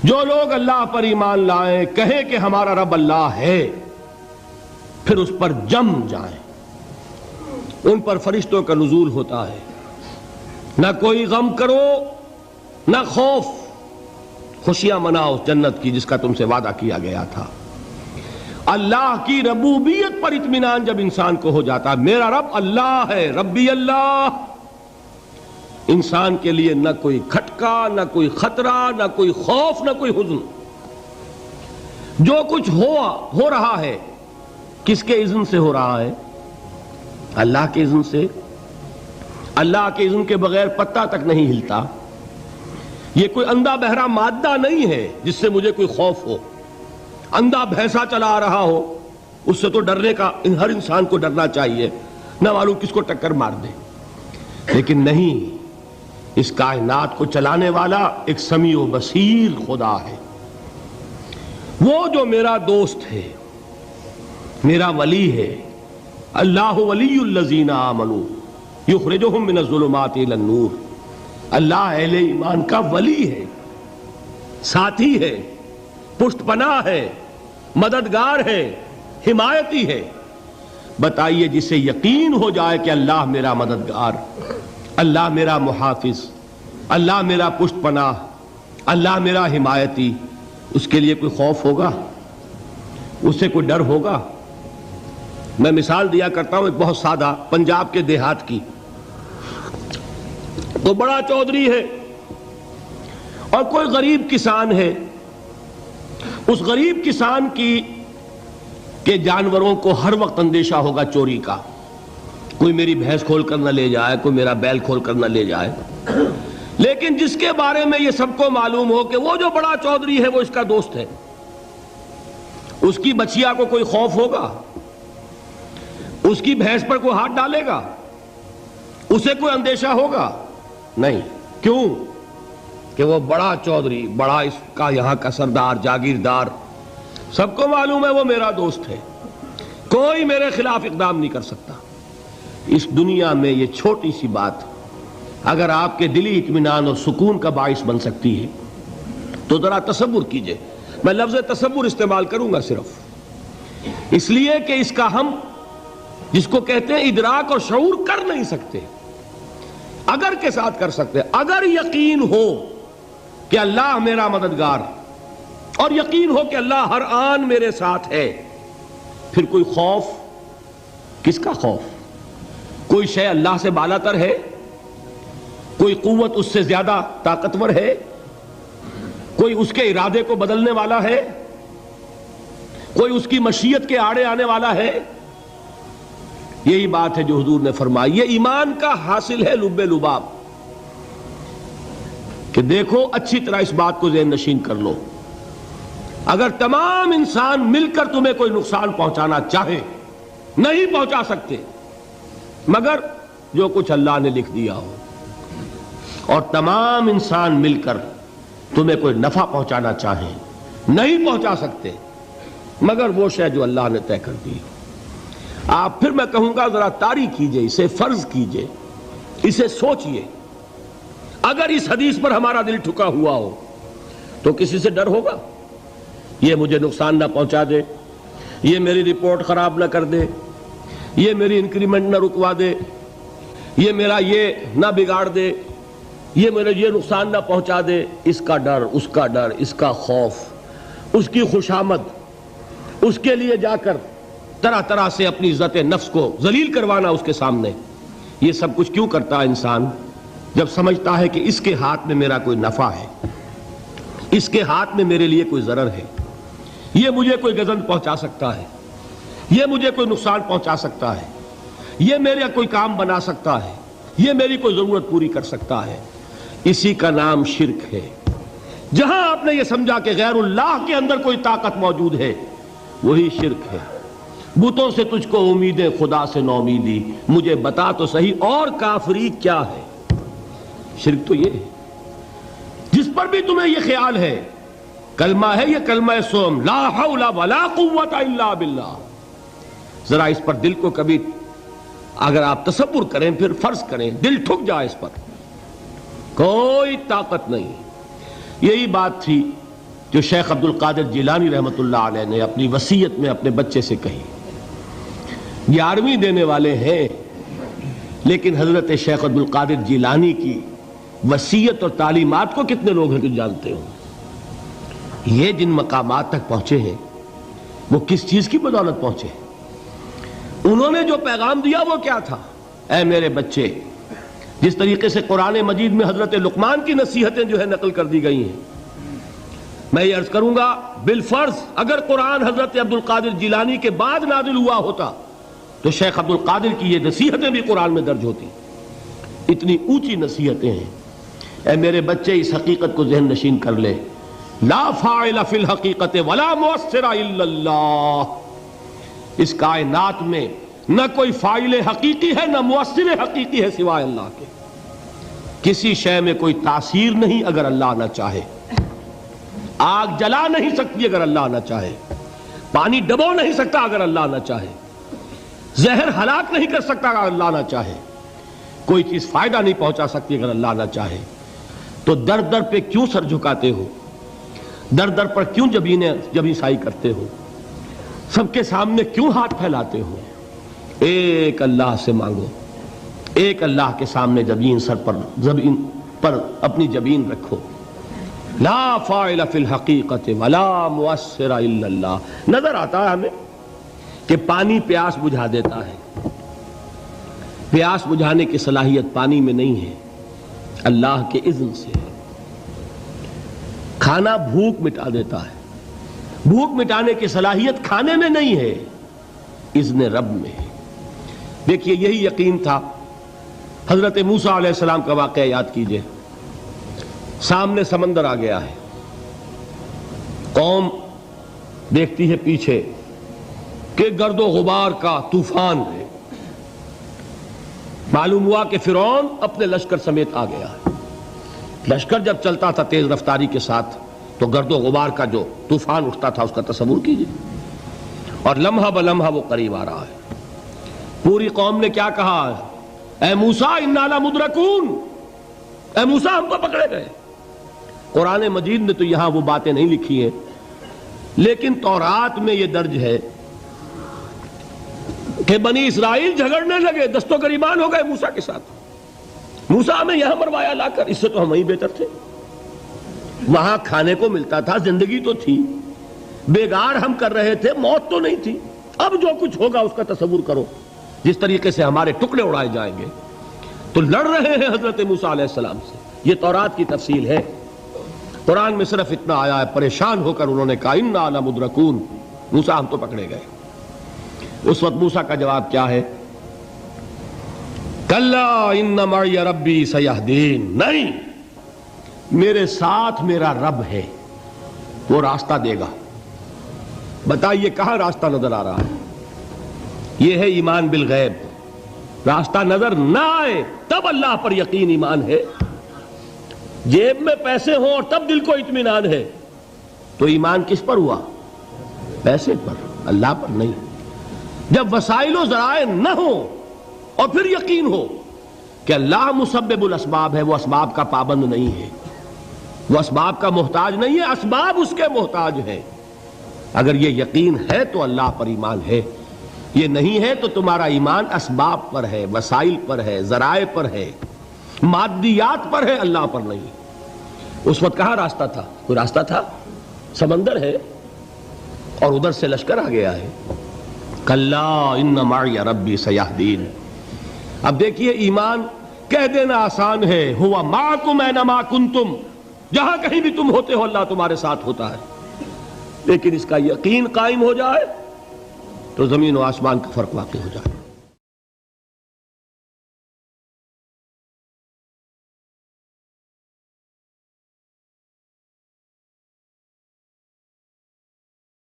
جو لوگ اللہ پر ایمان لائیں کہیں کہ ہمارا رب اللہ ہے، پھر اس پر جم جائیں، ان پر فرشتوں کا نزول ہوتا ہے، نہ کوئی غم کرو نہ خوف، خوشیاں مناؤ جنت کی جس کا تم سے وعدہ کیا گیا تھا۔ اللہ کی ربوبیت پر اطمینان جب انسان کو ہو جاتا ہے، میرا رب اللہ ہے، ربی اللہ، انسان کے لیے نہ کوئی کھٹکا، نہ کوئی خطرہ، نہ کوئی خوف، نہ کوئی حزن۔ جو کچھ ہو رہا ہے کس کے اذن سے ہو رہا ہے؟ اللہ کے اذن سے۔ اللہ کے اذن کے بغیر پتہ تک نہیں ہلتا۔ یہ کوئی اندھا بہرا مادہ نہیں ہے جس سے مجھے کوئی خوف ہو۔ اندھا بھینسا چلا آ رہا ہو اس سے تو ڈرنے کا ہر انسان کو ڈرنا چاہیے، نہ معلوم کس کو ٹکر مار دے، لیکن نہیں، اس کائنات کو چلانے والا ایک سمیع و بصیر خدا ہے۔ وہ جو میرا دوست ہے، میرا ولی ہے، اللہ ولی الذین آمنوا یخرجہم من الظلمات الی النور، اللہ اہل ایمان کا ولی ہے، ساتھی ہے، پشت پناہ ہے، مددگار ہے، حمایتی ہے۔ بتائیے جسے یقین ہو جائے کہ اللہ میرا مددگار، اللہ میرا محافظ، اللہ میرا پشت پناہ، اللہ میرا حمایتی، اس کے لیے کوئی خوف ہوگا؟ اس سے کوئی ڈر ہوگا؟ میں مثال دیا کرتا ہوں ایک بہت سادہ پنجاب کے دیہات کی۔ تو بڑا چودھری ہے اور کوئی غریب کسان ہے، اس غریب کسان کے جانوروں کو ہر وقت اندیشہ ہوگا چوری کا، کوئی میری بھینس کھول کر نہ لے جائے، کوئی میرا بیل کھول کر نہ لے جائے۔ لیکن جس کے بارے میں یہ سب کو معلوم ہو کہ وہ جو بڑا چودھری ہے وہ اس کا دوست ہے، اس کی بچیا کو کوئی خوف ہوگا؟ اس کی بھینس پر کوئی ہاتھ ڈالے گا؟ اسے کوئی اندیشہ ہوگا؟ نہیں۔ کیوں؟ کہ وہ بڑا چودھری، بڑا اس کا یہاں کا سردار، جاگیردار، سب کو معلوم ہے وہ میرا دوست ہے، کوئی میرے خلاف اقدام نہیں کر سکتا۔ اس دنیا میں یہ چھوٹی سی بات اگر آپ کے دلی اطمینان اور سکون کا باعث بن سکتی ہے تو ذرا تصور کیجئے۔ میں لفظ تصور استعمال کروں گا صرف اس لیے کہ اس کا ہم جس کو کہتے ہیں ادراک اور شعور کر نہیں سکتے، اگر کے ساتھ کر سکتے۔ اگر یقین ہو کہ اللہ میرا مددگار اور یقین ہو کہ اللہ ہر آن میرے ساتھ ہے، پھر کوئی خوف، کس کا خوف؟ کوئی شے اللہ سے بالاتر ہے؟ کوئی قوت اس سے زیادہ طاقتور ہے؟ کوئی اس کے ارادے کو بدلنے والا ہے؟ کوئی اس کی مشیت کے آڑے آنے والا ہے؟ یہی بات ہے جو حضور نے فرمائی، یہ ایمان کا حاصل ہے لب لباب، کہ دیکھو اچھی طرح اس بات کو ذہن نشین کر لو، اگر تمام انسان مل کر تمہیں کوئی نقصان پہنچانا چاہے نہیں پہنچا سکتے، مگر جو کچھ اللہ نے لکھ دیا ہو، اور تمام انسان مل کر تمہیں کوئی نفع پہنچانا چاہیں نہیں پہنچا سکتے، مگر وہ شے جو اللہ نے طے کر دی۔ آپ پھر میں کہوں گا ذرا طاری کیجئے، اسے فرض کیجئے، اسے سوچئے، اگر اس حدیث پر ہمارا دل ٹھکا ہوا ہو تو کسی سے ڈر ہوگا؟ یہ مجھے نقصان نہ پہنچا دے، یہ میری رپورٹ خراب نہ کر دے، یہ میری انکریمنٹ نہ رکوا دے، یہ میرا یہ نہ بگاڑ دے، یہ میرے یہ نقصان نہ پہنچا دے۔ اس کا ڈر، اس کا ڈر، اس کا خوف، اس کی خوشامد، اس کے لیے جا کر طرح طرح سے اپنی عزت نفس کو ذلیل کروانا اس کے سامنے، یہ سب کچھ کیوں کرتا ہے انسان؟ جب سمجھتا ہے کہ اس کے ہاتھ میں میرا کوئی نفع ہے، اس کے ہاتھ میں میرے لیے کوئی ضرر ہے، یہ مجھے کوئی گزن پہنچا سکتا ہے، یہ مجھے کوئی نقصان پہنچا سکتا ہے، یہ میرا کوئی کام بنا سکتا ہے، یہ میری کوئی ضرورت پوری کر سکتا ہے، اسی کا نام شرک ہے۔ جہاں آپ نے یہ سمجھا کہ غیر اللہ کے اندر کوئی طاقت موجود ہے، وہی شرک ہے۔ بتوں سے تجھ کو امیدیں، خدا سے نومیدی، مجھے بتا تو صحیح اور کافری کیا ہے؟ شرک تو یہ ہے۔ جس پر بھی تمہیں یہ خیال ہے، کلمہ ہے یہ کلمہ سوم، لا حول ولا قوت الا باللہ، ذرا اس پر دل کو کبھی اگر آپ تصور کریں، پھر فرض کریں، دل ٹھک جائے اس پر، کوئی طاقت نہیں۔ یہی بات تھی جو شیخ عبد القادر جیلانی رحمۃ اللہ علیہ نے اپنی وصیت میں اپنے بچے سے کہی. 11ویں دینے والے ہیں، لیکن حضرت شیخ عبد القادر جیلانی کی وصیت اور تعلیمات کو کتنے لوگ ہیں کہ جانتے ہوں؟ یہ جن مقامات تک پہنچے ہیں وہ کس چیز کی بدولت پہنچے؟ انہوں نے جو پیغام دیا وہ کیا تھا؟ اے میرے بچے، جس طریقے سے قرآن مجید میں حضرت لقمان کی نصیحتیں جو ہے نقل کر دی گئی ہیں، میں یہ عرض کروں گا بالفرض اگر قرآن حضرت عبد القادر جیلانی کے بعد نازل ہوا ہوتا تو شیخ عبد القادر کی یہ نصیحتیں بھی قرآن میں درج ہوتی. اتنی اونچی نصیحتیں ہیں. اے میرے بچے، اس حقیقت کو ذہن نشین کر لے، لا فاعل فی الحقیقت ولا مؤثر الا اللہ. اس کائنات میں نہ کوئی فاعل حقیقی ہے نہ مؤثر حقیقی ہے سوائے اللہ کے. کسی شے میں کوئی تاثیر نہیں اگر اللہ نہ چاہے. آگ جلا نہیں سکتی اگر اللہ نہ چاہے. پانی ڈبو نہیں سکتا اگر اللہ نہ چاہے. زہر ہلاک نہیں کر سکتا اگر اللہ نہ چاہے. کوئی چیز فائدہ نہیں پہنچا سکتی اگر اللہ نہ چاہے. تو در در پہ کیوں سر جھکاتے ہو؟ در در پر کیوں جبیں سائی کرتے ہو؟ سب کے سامنے کیوں ہاتھ پھیلاتے ہو؟ ایک اللہ سے مانگو. ایک اللہ کے سامنے زبین پر اپنی جبین رکھو. لا فاعل فی الحقیقت ولا مؤثر الا اللہ. نظر آتا ہے ہمیں کہ پانی پیاس بجھا دیتا ہے. پیاس بجھانے کی صلاحیت پانی میں نہیں ہے، اللہ کے اذن سے. کھانا بھوک مٹا دیتا ہے. بھوک مٹانے کی صلاحیت کھانے میں نہیں ہے، اذن رب میں ہے. دیکھیے یہی یقین تھا. حضرت موسیٰ علیہ السلام کا واقعہ یاد کیجئے. سامنے سمندر آ گیا ہے. قوم دیکھتی ہے پیچھے کہ گرد و غبار کا طوفان ہے. معلوم ہوا کہ فرعون اپنے لشکر سمیت آ گیا ہے. لشکر جب چلتا تھا تیز رفتاری کے ساتھ تو گرد و غبار کا جو طوفان اٹھتا تھا اس کا تصور کیجئے. اور لمحہ بلمحہ وہ قریب آ رہا ہے. پوری قوم نے کیا کہا؟ اے موسیٰ انا لمدرکون. اے موسیٰ ہم کو پکڑے گئے. قرآن مجید نے تو یہاں وہ باتیں نہیں لکھی ہیں، لیکن تورات میں یہ درج ہے کہ بنی اسرائیل جھگڑنے لگے، دست و گریبان ہو گئے موسیٰ کے ساتھ. موسیٰ ہمیں یہاں مروایا لا کر، اس سے تو ہم ہی بہتر تھے. وہاں کھانے کو ملتا تھا، زندگی تو تھی، بیگار ہم کر رہے تھے، موت تو نہیں تھی. اب جو کچھ ہوگا اس کا تصور کرو، جس طریقے سے ہمارے ٹکڑے اڑائے جائیں گے. تو لڑ رہے ہیں حضرت موسیٰ علیہ السلام سے. یہ تورات کی تفصیل ہے. قرآن میں صرف اتنا آیا ہے، پریشان ہو کر انہوں نے کہا انا لمدرکون. موسیٰ ہم تو پکڑے گئے. اس وقت موسیٰ کا جواب کیا ہے؟ کلا ان معی ربی سیہدین. نہیں، میرے ساتھ میرا رب ہے، وہ راستہ دے گا. بتائیے کہاں راستہ نظر آ رہا ہے؟ یہ ہے ایمان بالغیب. راستہ نظر نہ آئے تب اللہ پر یقین ایمان ہے. جیب میں پیسے ہوں اور تب دل کو اطمینان ہے تو ایمان کس پر ہوا؟ پیسے پر، اللہ پر نہیں. جب وسائل و ذرائع نہ ہوں اور پھر یقین ہو کہ اللہ مسبب الاسباب ہے، وہ اسباب کا پابند نہیں ہے، وہ اسباب کا محتاج نہیں ہے، اسباب اس کے محتاج ہیں. اگر یہ یقین ہے تو اللہ پر ایمان ہے. یہ نہیں ہے تو تمہارا ایمان اسباب پر ہے، وسائل پر ہے، ذرائع پر ہے، مادیات پر ہے، اللہ پر نہیں. اس وقت کہاں راستہ تھا؟ کوئی راستہ تھا؟ سمندر ہے اور ادھر سے لشکر آ گیا ہے. کلا ان معی ربی سیہدین. اب دیکھیے ایمان کہہ دینا آسان ہے، ہوا معکم اینما کنتم، جہاں کہیں بھی تم ہوتے ہو اللہ تمہارے ساتھ ہوتا ہے. لیکن اس کا یقین قائم ہو جائے تو زمین و آسمان کا فرق واقع ہو جائے.